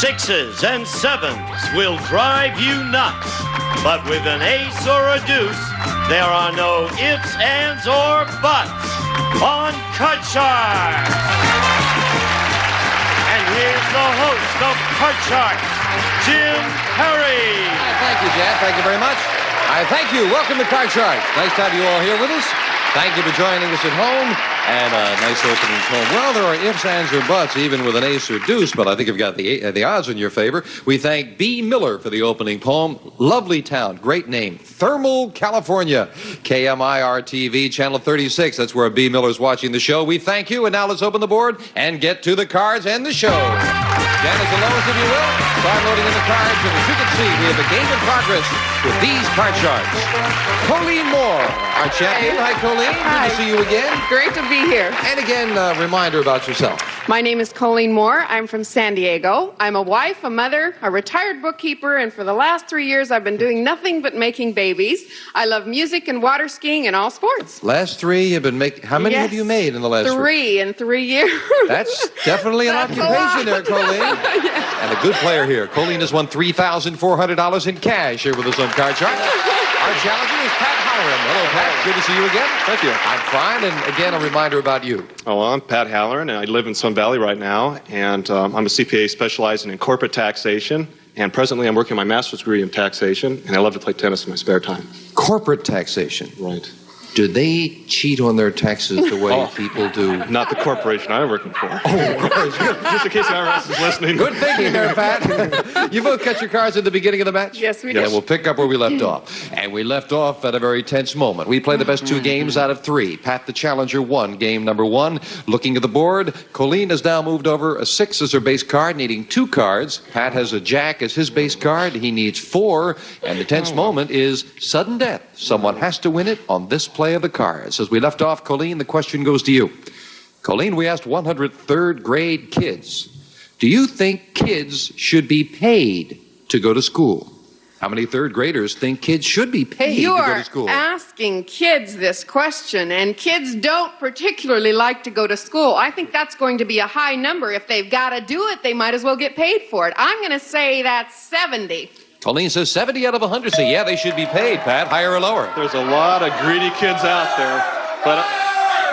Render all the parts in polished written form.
Sixes and sevens will drive you nuts. But with an ace or a deuce, there are no ifs, ands, or buts on Card Sharks. And here's the host of Card Sharks, Jim Perry. Thank you, Jan. Thank you very much. Thank you. Welcome to Card Sharks. Nice to have you all here with us. Thank you for joining us at home. And a nice opening poem. Well, there are ifs, ands, or buts, even with an ace or deuce, but I think you've got the odds in your favor. We thank B. Miller for the opening poem. Lovely town, great name. Thermal, California. KMIR-TV, Channel 36. That's where B. Miller's watching the show. We thank you, and now let's open the board and get to the cards and the show. Janice and Lois, if you will, start loading in the cards, and as you can see, we have a game in progress with these Card Sharks. Colleen Moore, our champion. Hi, Colleen. Hi. Good to see you again. Great to be here. And again, a reminder about yourself. My name is Colleen Moore. I'm from San Diego. I'm a wife, a mother, a retired bookkeeper, and for the last 3 years, I've been doing nothing but making babies. I love music and water skiing and all sports. Last three you've been making. How many have you made in the last 3 in 3 years. That's definitely an occupation there, Colleen. Yes. And a good player here. Colleen has won $3,400 in cash here with us on Card Shark. Our challenger is Pat Halloran. Hello, Pat. Good to see you again. Thank you. I'm fine. And again, a reminder about you. Oh, well, I'm Pat Halloran, and I live in Sun Valley right now. And I'm a CPA specializing in corporate taxation. And presently, I'm working my master's degree in taxation. And I love to play tennis in my spare time. Corporate taxation. Right. Do they cheat on their taxes the way people do? Not the corporation I'm working for. Oh, of course. Just in case the IRS is listening. Good thinking there, Pat. You both cut your cards at the beginning of the match? Yes, we did. Yeah, we'll pick up where we left off. And we left off at a very tense moment. We played the best 2 games out of 3. Pat, the challenger, won game number 1. Looking at the board, Colleen has now moved over a 6 as her base card, needing 2 cards. Pat has a jack as his base card. He needs 4. And the tense moment is sudden death. Someone has to win it on this play of the cards. As we left off, Colleen, the question goes to you. Colleen, we asked 100 third grade kids, do you think kids should be paid to go to school? How many third graders think kids should be paid to go to school? You are asking kids this question, and kids don't particularly like to go to school. I think that's going to be a high number. If they've got to do it, they might as well get paid for it. I'm going to say that's 70. Colleen says 70 out of 100 say, yeah, they should be paid, Pat. Higher or lower? There's a lot of greedy kids out there. But,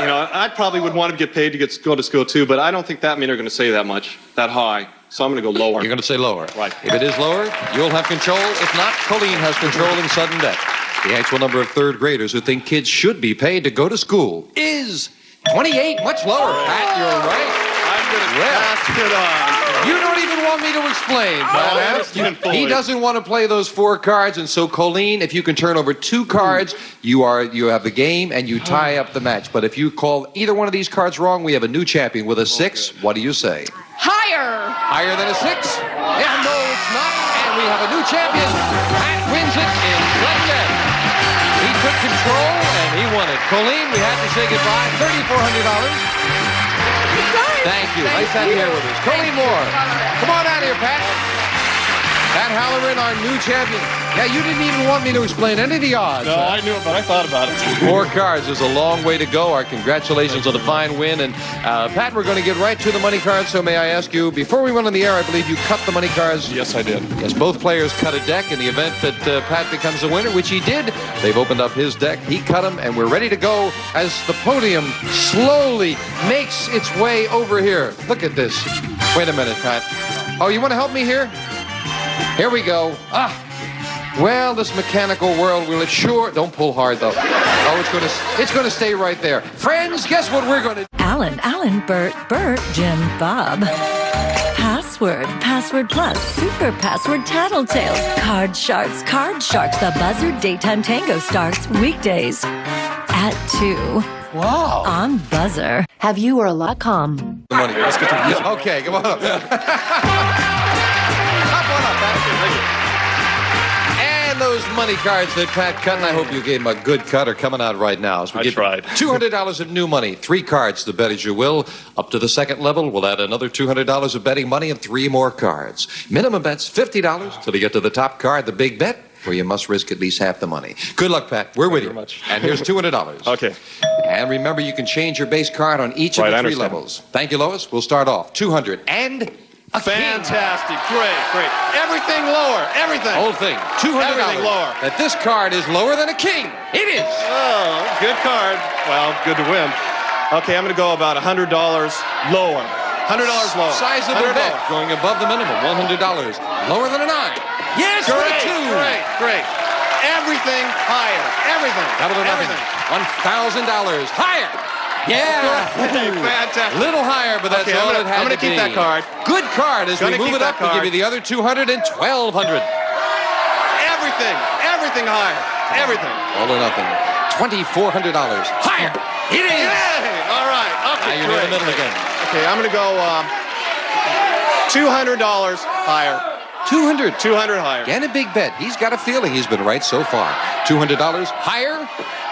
you know, I probably would want to get paid to go to school, too. But I don't think that many are going to say that much, that high. So I'm going to go lower. You're going to say lower. Right. If it is lower, you'll have control. If not, Colleen has control in sudden death. The actual number of third graders who think kids should be paid to go to school is 28, much lower. Pat, you're right. I'm going to pass it on. You don't even want me to explain, Pat. He doesn't want to play those 4 cards, and so Colleen, if you can turn over 2 cards, you have the game and you tie up the match. But if you call either one of these cards wrong, we have a new champion with a 6. What do you say? Higher. Higher than a 6? Yeah, no, it's not. And we have a new champion. Pat wins it in sudden death. He took control and he won it. Colleen, we have to say goodbye. $3,400. Thank you. Nice having you here with us. Colleen Moore. Come on out here, Pat. Pat Halloran, our new champion. Yeah, you didn't even want me to explain any of the odds. No, I knew it, but I thought about it. 4 cards. There's a long way to go. Our congratulations on the fine win. And, Pat, we're going to get right to the money cards. So may I ask you, before we went on the air, I believe you cut the money cards. Yes, I did. Yes, both players cut a deck in the event that Pat becomes a winner, which he did. They've opened up his deck. He cut them, and we're ready to go as the podium slowly makes its way over here. Look at this. Wait a minute, Pat. Oh, you want to help me here? Here we go. Well, this mechanical world will sure. Don't pull hard though. Oh, it's going to stay right there. Friends, guess what we're going to do? Alan, Bert, Jim, Bob. Password Plus, Super Password Tattletales, Card Sharks, The Buzzard Daytime Tango starts weekdays at 2. Wow. On Buzzer. Have you or a lot.com. Money. Let's get to the Okay, come on up. Hop on up, Pat. And those money cards that Pat cut, and I hope you gave him a good cut, are coming out right now. As we get tried. $200 of new money, 3 cards to bet as you will. Up to the second level, we'll add another $200 of betting money and 3 more cards. Minimum bet's $50 till you get to the top card, the big bet, where you must risk at least half the money. Good luck, Pat. We're with you. Very much. And here's $200. Okay. And remember, you can change your base card on each of the 3 levels. Thank you, Lois. We'll start off. 200 and Fantastic. Great. Everything lower. Everything. Whole thing. $200. Everything lower. That this card is lower than a king. It is. Oh, good card. Well, good to win. Okay, I'm going to go about $100 lower. $100 lower. Sizable bet. Going above the minimum. $100. Lower than a 9. Yes, for a 2. Great. Everything higher. Everything. Double or nothing. $1,000 higher. Yeah. Fantastic. Little higher, but that's Okay, all it had I'm to going to keep be. that card. Good card. As we Gonna move keep it up, that we'll give you card. the other 200 and 1,200. Everything higher. Everything. All or nothing. $2,400 higher. It is. Yay! All right. Okay, Now you're in the middle again. Okay, I'm going to go $200 higher. 200. 200 higher. And a big bet. He's got a feeling he's been right so far. $200 higher.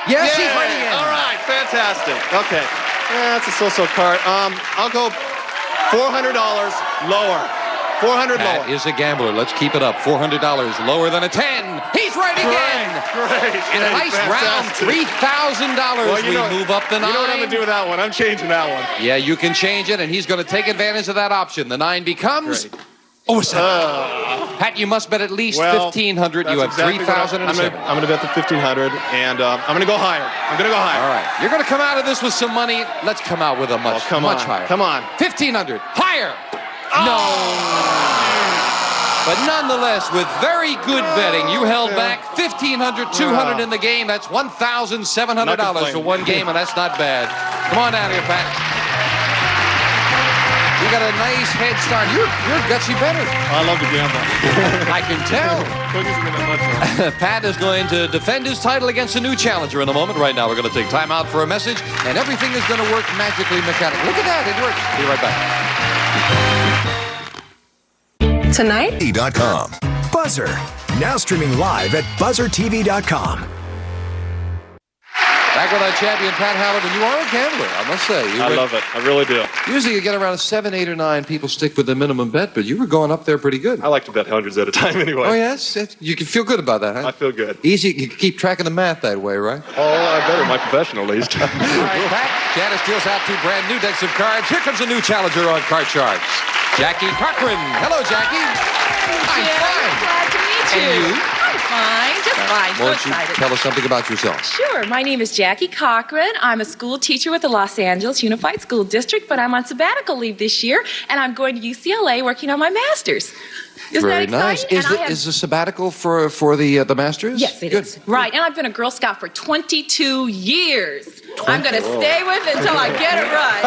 Yes, he's right again. All right, fantastic. Okay. Yeah, that's a so-so card. I'll go $400 lower. $400 That lower. is a gambler. Let's keep it up. $400 lower than a 10. He's right again. Great. And a nice round $3,000. Well, We move up the 9. You know what I'm going to do with that one? I'm changing that one. Yeah, you can change it, and he's going to take advantage of that option. The 9 becomes... Great. Oh, 7. Pat, you must bet at least 1,500. You have 3,000 and 7. I'm going to bet the 1,500, and I'm going to go higher. I'm going to go higher. All right. You're going to come out of this with some money. Let's come out with a much higher. Come on. 1,500. Higher. No. But nonetheless, with very good betting, you held back 1,500, 200 in the game. That's $1,700 for one game, and that's not bad. Come on down here, Pat. You got a nice head start. You're a gutsy better. I love to gamble. I can tell. Cookies are gonna be much. Pat is going to defend his title against a new challenger in a moment. Right now, we're going to take time out for a message, and everything is going to work magically mechanically. Look at that. It works. Be right back. Tonight? TV.com. Buzzer. Now streaming live at BuzzerTV.com. Back with our champion, Pat Howard, and you are a gambler, I must say. I love it. I really do. Usually you get around 7, 8, or 9 people stick with the minimum bet, but you were going up there pretty good. I like to bet hundreds at a time anyway. Oh, yes? You can feel good about that, huh? I feel good. Easy. You can keep track of the math that way, right? Oh, I better. My profession, at least. All right, Pat. Janice deals out 2 brand new decks of cards. Here comes a new challenger on Card Sharks. Jackie Cochran. Hello, Jackie. I'm fine. Glad to meet you. And you? I'm fine. Just fine. So Won't you excited. tell us something about yourself? Sure. My name is Jackie Cochran. I'm a school teacher with the Los Angeles Unified School District, but I'm on sabbatical leave this year, and I'm going to UCLA working on my master's. Isn't Very that nice. exciting? Is the sabbatical for the Masters? Yes, it Good. is. Right, and I've been a Girl Scout for 22 years. I'm going to stay with it until I get it right.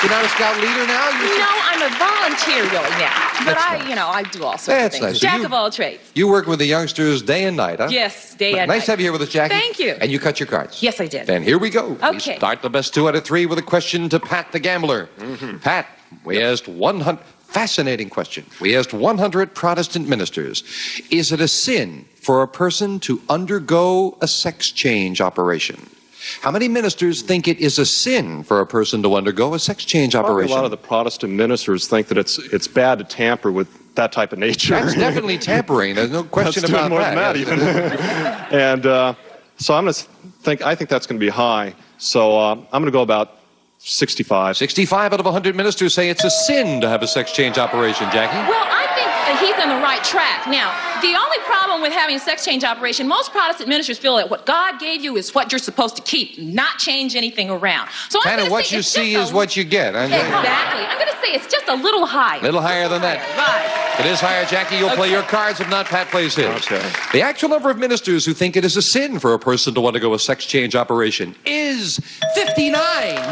You're not a scout leader now? No, I'm a volunteer really now. But I do all sorts of That's things. nice. So Jack you- of all trades. You work with the youngsters day and night, huh? Yes, day and Nice night. to have you here with us, Jackie. Thank you. And you cut your cards. Yes, I did. Then here we go. We Okay. start the best 2 out of 3 with a question to Pat the Gambler. Pat, we asked 100... Fascinating question. We asked 100 Protestant ministers, is it a sin for a person to undergo a sex change operation? How many ministers think it is a sin for a person to undergo a sex change Probably operation? a lot of the Protestant ministers think that it's bad to tamper with that type of nature. That's definitely tampering. There's no question That's about doing more that. than that even. And so I'm going to I think that's going to be high. So I'm going to go about 65. 65 out of 100 ministers say it's a sin to have a sex change operation, Jackie. Well, I think he's on the right track. Now, the only problem with having a sex change operation, most Protestant ministers feel that what God gave you is what you're supposed to keep, not change anything around. So I'm Kind going of to what say you it's see just is what you get. Exactly. I'm going to say it's just a little higher. A little higher than that. Right. It is higher, Jackie. You'll play your cards. If not, Pat plays his. Okay. The actual number of ministers who think it is a sin for a person to undergo a sex change operation is 59.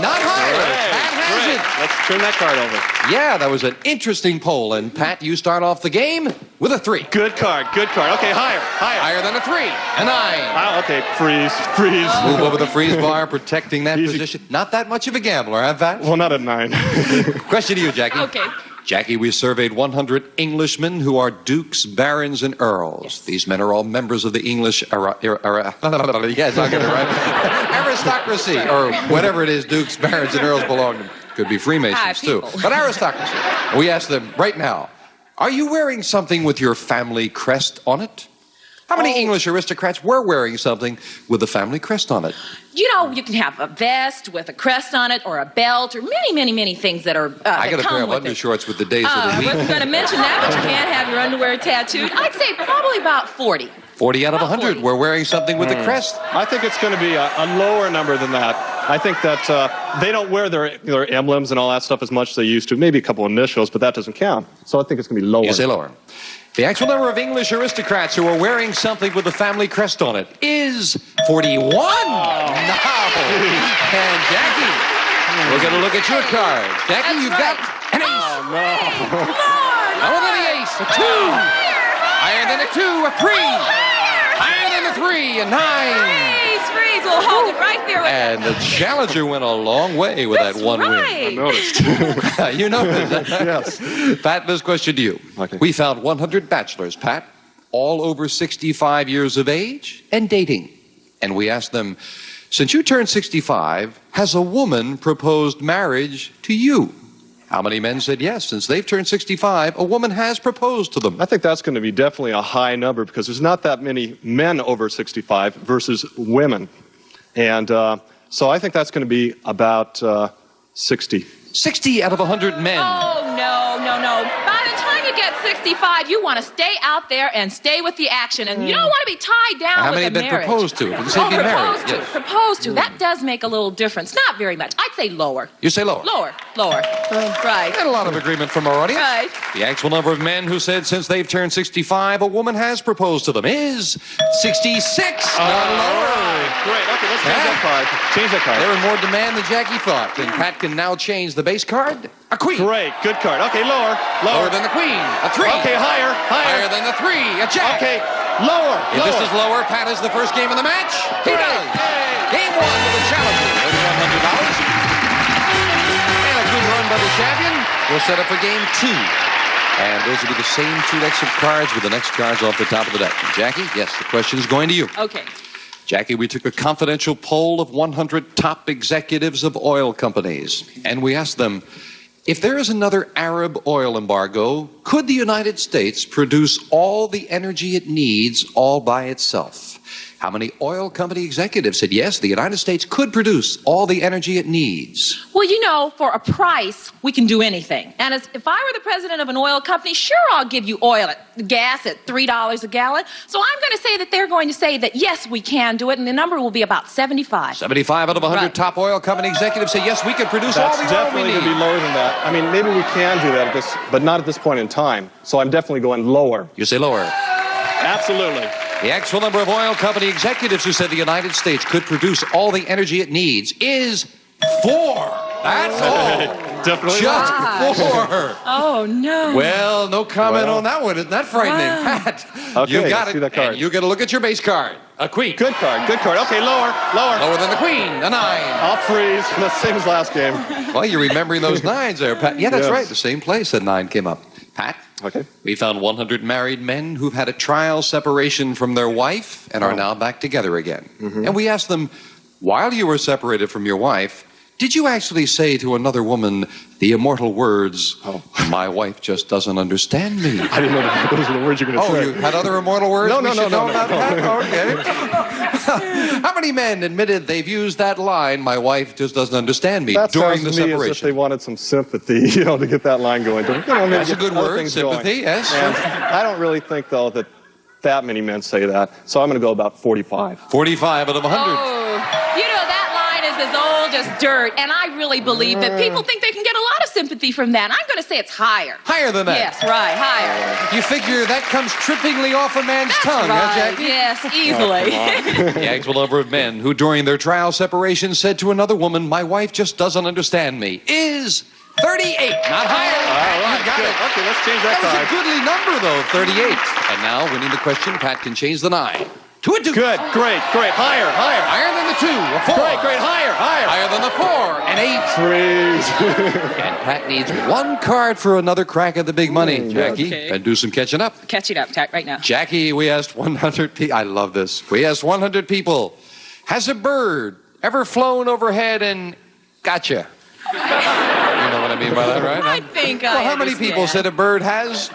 Not higher. Pat has Great. it. Let's turn that card over. Yeah, that was an interesting poll. And Pat, you start off the game with a 3. Good card. Good card. Okay, higher. Higher than a 3. A 9. Okay, freeze. Move over the freeze bar, protecting that Easy. position. Not that much of a gambler, huh, Pat? Well, not a 9. Question to you, Jackie. Okay. Jackie, we surveyed 100 Englishmen who are dukes, barons, and earls. Yes. These men are all members of the English yes, I'll get it right. Aristocracy, or whatever it is dukes, barons, and earls belong to. Could be Freemasons, High too. people. But aristocracy. We ask them right now, are you wearing something with your family crest on it? How many English aristocrats were wearing something with the family crest on it? You know, you can have a vest with a crest on it, or a belt, or many things that are. I got a that pair come of with it. undershorts with the days of the I week. wasn't going to mention that, but you can't have your underwear tattooed. I'd say probably about 40. 40 out of About 100 40. were wearing something with the crest. I think it's going to be a lower number than that. I think that they don't wear their emblems and all that stuff as much as they used to. Maybe a couple initials, but that doesn't count. So I think it's going to be lower. You say lower. The actual number of English aristocrats who are wearing something with the family crest on it is 41. No. And Jackie, we're going to look at your card. Jackie, you've got an ace. Lower than the ace, a 2. Higher than a 2, a 3. Higher than a 3, a 9. Freeze, we'll hold it right there with And the challenger went a long way with that one right. win. Noticed. You noticed. Yes. Pat, this question to you. Okay. We found 100 bachelors, Pat, all over 65 years of age and dating. And we asked them, since you turned 65, has a woman proposed marriage to you? How many men said yes? Since they've turned 65, a woman has proposed to them. I think that's going to be definitely a high number because there's not that many men over 65 versus women. And so I think that's going to be about 60. 60 out of 100 men. Oh, no. By the time you get 65, you want to stay out there and stay with the action. And you don't want to be tied down How with many a have been marriage. proposed to? Did you say be married? Yes. Proposed to. That does make a little difference. Not very much. I'd say lower. You say lower. Lower. Right. Got a lot of agreement from our audience. Right. The actual number of men who said since they've turned 65, a woman has proposed to them is 66. Not lower. Great. Okay, let's change that card. Change that card. They're in more demand than Jackie thought. And Pat can now change the base card. A queen. Great. Good card. Okay, lower. Lower than the queen. A 3. Okay, higher. Higher than the 3. A jack. Okay, lower. If this is lower, Pat is the first game of the match. He does. Game 1 with the challenger. $1,100. And a good run by the champion. We'll set up for game 2. And those will be the same 2 decks of cards with the next cards off the top of the deck. Jackie, yes, the question is going to you. Okay. Jackie, we took a confidential poll of 100 top executives of oil companies. And we asked them, if there is another Arab oil embargo, could the United States produce all the energy it needs all by itself? How many oil company executives said yes, the United States could produce all the energy it needs? Well, you know, for a price, we can do anything. And if I were the president of an oil company, sure, I'll give you gas at $3 a gallon. So I'm going to say that they're going to say that, yes, we can do it, and the number will be about 75. 75 out of 100 Right. top oil company executives say yes, we could produce all That's the oil we definitely going to be need. lower than that. I mean, maybe we can do that, but not at this point in time. So I'm definitely going lower. You say lower. Absolutely. The actual number of oil company executives who said the United States could produce all the energy it needs is 4. That's all. Definitely. Just Gosh. 4. Oh, no. Well, no comment Well. on that one. Isn't that frightening, Wow. Pat? Okay, You got let's it. see that card. And you got to look at your base card. A queen. Good card. Good card. Okay, lower. Lower than the queen. A 9. I'll freeze. The same as last game. Well, you're remembering those 9s there, Pat. Yeah, that's Yes. right. The same place that 9 came up. Pat? Okay. We found 100 married men who've had a trial separation from their wife and are now back together again. And we asked them, while you were separated from your wife, did you actually say to another woman the immortal words, my wife just doesn't understand me? I didn't know that those were the words you're going to Oh, say. you had other immortal words? No, we no, should no, know no, about no. that? Okay. How many men admitted they've used that line, my wife just doesn't understand me, That during sounds the to me as if separation? they wanted some sympathy, to get that line going. Maybe That's a get good other word, things sympathy, going. yes. And I don't really think, though, that many men say that. So I'm going to go about 45. 45 out of 100. Oh, you know, that line is as old as dirt, and I really believe that people think they can get a lot of sympathy from that. I'm going to say it's higher. Higher than that. Yes, right, higher. You figure that comes trippingly off a man's tongue, huh, Right, Jackie? yes, easily. The actual number of men who, during their trial separation, said to another woman, my wife just doesn't understand me, is 38. Not higher. All right, You got good. it. Okay, let's change that That was a card. goodly number, though, 38. And now, winning the question, Pat can change the 9 to a 2. Good, great. Higher. Higher than the 2, a 4. Great, higher. Higher than the 4, an 8. Freeze. And Pat needs 1 card for another crack at the big money, Jackie. Okay. And do some catching up. Catch it up right now. Jackie, we asked 100 people. I love this. We asked 100 people, has a bird ever flown overhead and gotcha? You know what I mean by that, right? I think I Well, how many understand. people said a bird has?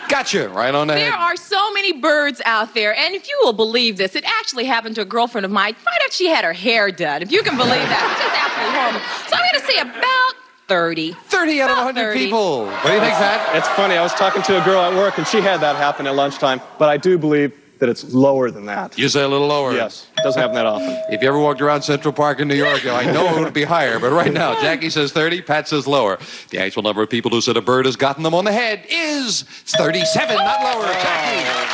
Gotcha, right on the There head. are so many birds out there, and if you will believe this, it actually happened to a girlfriend of mine right after she had her hair done. If you can believe that, it's just absolutely horrible. So I'm going to say about 30. 30 out of About 100 30. people. What do you think, Pat? It's funny. I was talking to a girl at work, and she had that happen at lunchtime. But I do believe that it's lower than that. You say a little lower. Yes, it doesn't happen that often. If you ever walked around Central Park in New York, I know it would be higher. But right now, Jackie says 30, Pat says lower. The actual number of people who said a bird has gotten them on the head is 37, not lower. Jackie. Hey, all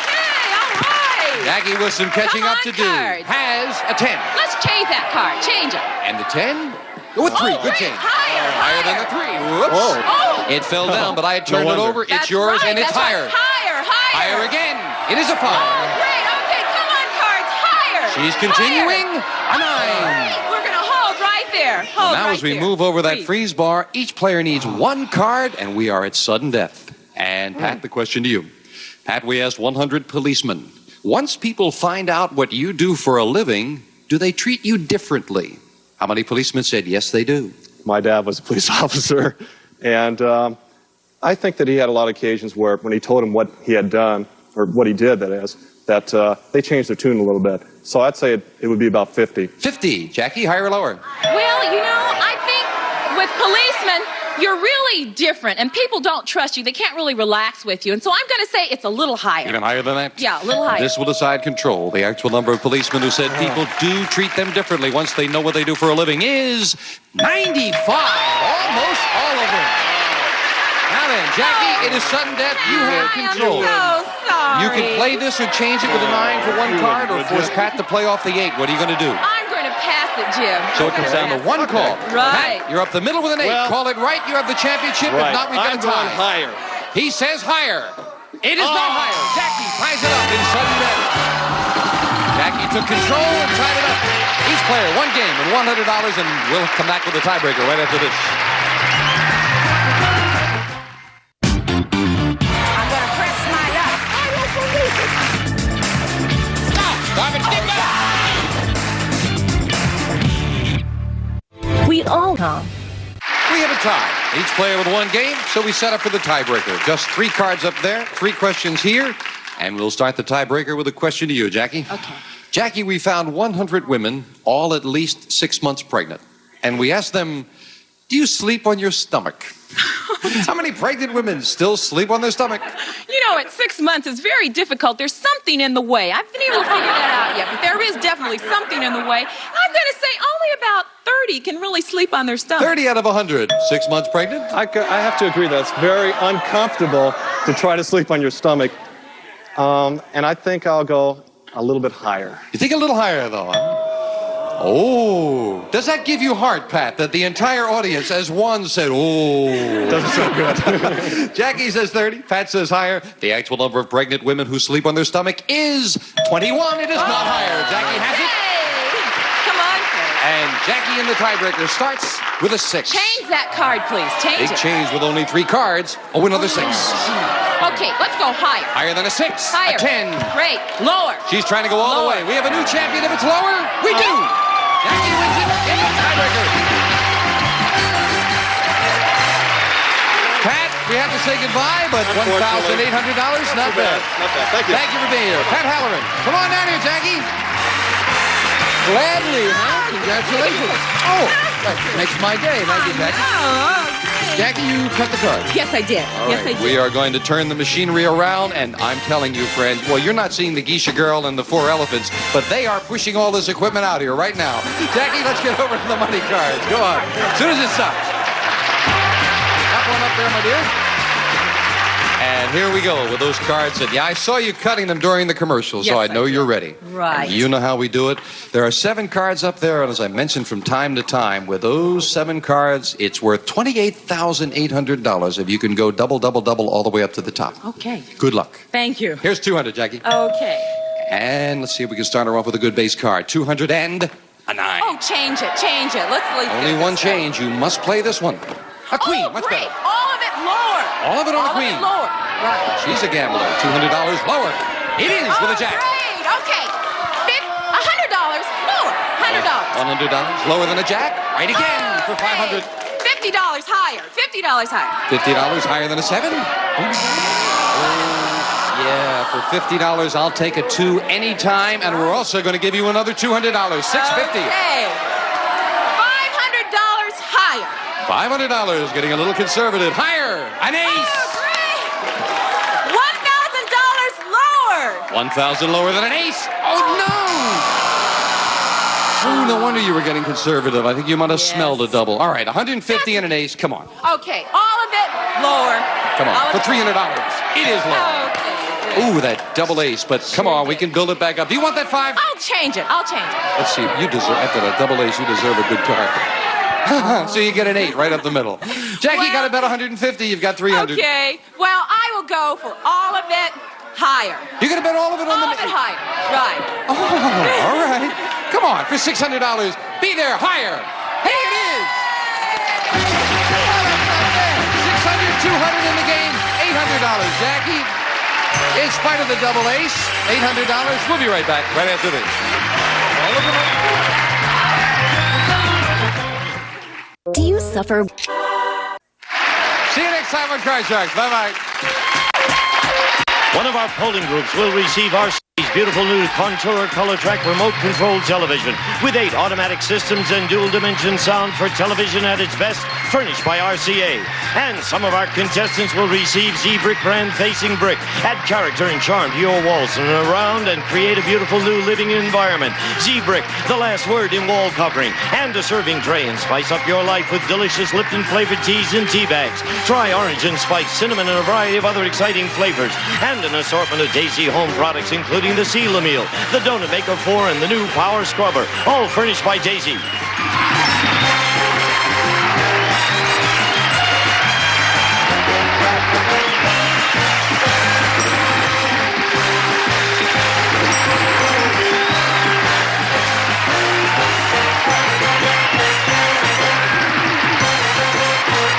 right. Jackie with some catching Come up on, to do. cards. Has a 10. Let's change that card. Change it. And the 10? Oh, a 3. Good change. Higher. Than the 3. Whoops. Oh. It fell down, but I had turned it wonder. over. It's That's yours, right, and it's that's higher. Right. Higher. Higher again. It is a 5. Oh, great. Okay, come on, cards. Higher. She's continuing. Higher. A 9. Right. We're going to hold right there. Hold Now, right as we there. move over that Freeze. freeze bar, each player needs one card, and we are at sudden death. And Pat, the question to you. Pat, we asked 100 policemen. Once people find out what you do for a living, do they treat you differently? How many policemen said yes, they do? My dad was a police officer, and I think that he had a lot of occasions where when he told him what he had done, or what he did, that is, that they changed their tune a little bit. So I'd say it would be about 50. 50. Jackie, higher or lower? Well, you know, I think with policemen, you're really different, and people don't trust you. They can't really relax with you. And so I'm going to say it's a little higher. Even higher than that? Yeah, a little higher. This will decide control. The actual number of policemen who said people do treat them differently once they know what they do for a living is 95. Almost all of them. Now then, Jackie, it is sudden death. You have control. I'm so sorry. You can play this or change it with a 9 for one card, or force Pat to play off the 8. What are you going to do? I'm going to pass it, Jim. So it comes down to one call. Right. Pat, you're up the middle with an 8. Well- call it right. You have the championship. Right. If not, we've got I'm a going tie. higher. He says higher. It is not higher. Jackie ties it up in sudden death. Jackie took control and tied it up. Each player, one game and $100, and we'll come back with a tiebreaker right after this. I'm gonna press my luck. Stop it. We all come. We have a tie. Each player with one game, so we set up for the tiebreaker. Just 3 cards up there, 3 questions here, and we'll start the tiebreaker with a question to you, Jackie. Okay. Jackie, we found 100 women, all at least 6 months pregnant. And we asked them, do you sleep on your stomach? How many pregnant women still sleep on their stomach? You know, at 6 months, it's very difficult. There's something in the way. I haven't been able to figure that out yet, but there is definitely something in the way. I'm going to say only about 30 can really sleep on their stomach. 30 out of 100. 6 months pregnant? I have to agree that it's very uncomfortable to try to sleep on your stomach. And I think I'll go a little bit higher. You think a little higher, though, huh? Oh. Does that give you heart, Pat, that the entire audience as one said, oh. Doesn't sound good. Jackie says 30. Pat says higher. The actual number of pregnant women who sleep on their stomach is 21. It is not higher. Jackie has it. Hey! Come on, Kurt. And Jackie in the tiebreaker starts with a 6. Change that card, please. Change Big it. change with only 3 cards. Oh, another 6. Okay, let's go higher. Higher than a 6. Higher. A 10. Great. Lower. She's trying to go all Lower. the way. We have a new champion if it's lower. We do. Jackie wins it in the tiebreaker. Pat, we have to say goodbye, but $1,800, not bad. Not bad. Thank you. Thank you for being here. Pat Halloran. Come on down here, Jackie. Gladly, huh? Congratulations. Oh, that makes my day. Thank you, Jackie. Jackie, you cut the card. Yes, I did. All right. We are going to turn the machinery around, and I'm telling you, friend, well, you're not seeing the Geisha Girl and the 4 elephants, but they are pushing all this equipment out here right now. Jackie, let's get over to the money cards. Go on. As soon as it stops. Got one up there, my dear. And here we go with those cards. And yeah, I saw you cutting them during the commercial, so Yes, I know you're ready. Right. And you know how we do it. There are 7 cards up there, and as I mentioned from time to time, with those 7 cards, it's worth $28,800 if you can go double, double, double all the way up to the top. Okay. Good luck. Thank you. Here's 200, Jackie. Okay. And let's see if we can start her off with a good base card. 200 and a 9. Oh, change it. Change it. Let's Only one change. You must play this one. A queen. Oh, Much great. better. All of it lower. All of it on All a queen. Of it lower. Right. She's a gambler. $200 lower. It is with a jack. Great. Okay. $100 lower. $100. $100 lower than a jack. Right again for $500. $50. $50 higher. $50 higher. $50 higher than a 7? Yeah, for $50, I'll take a 2 anytime, and we're also going to give you another $200. $650. Okay. $500 higher. $500, getting a little conservative. Higher. An ace. Oh, great. $1,000 lower. 1,000 lower than an ace. Oh, no. Oh, no wonder you were getting conservative. I think you might have smelled a double. All right, 150 and an ace. Come on. Okay, all of it lower. Come on, for $300. It is low. Okay. Ooh, that double ace. But come on, we can build it back up. Do you want that 5? I'll change it. Let's see. You deserve, after that double ace, you deserve a good card. So you get an 8 right up the middle. Jackie got about 150. You've got 300. Okay. Well, I will go for all of it higher. You're going to bet all of it on All of it higher. Right. Oh, all right. Come on, for $600. Be there, higher. Hey, it is. 600, 200 in the game, $800. Jackie, in spite of the double ace, $800. We'll be right back right after this. Do you suffer? See you next time on Card Sharks. Bye-bye. One of our polling groups will receive our beautiful new Contour Color Track remote control television with 8 automatic systems and dual dimension sound for television at its best, furnished by RCA. And some of our contestants will receive Z-Brick brand facing brick. Add character and charm to your walls and around and create a beautiful new living environment. Z-Brick, the last word in wall covering. And a serving tray, and spice up your life with delicious Lipton flavored teas and tea bags. Try orange and spice, cinnamon, and a variety of other exciting flavors. And an assortment of Daisy home products, including the Seal Meal, the Donut Maker 4, and the new Power Scrubber, all furnished by Daisy.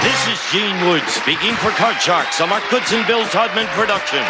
This is Gene Wood speaking for Card Sharks, a Mark Goodson, Bill Todman production.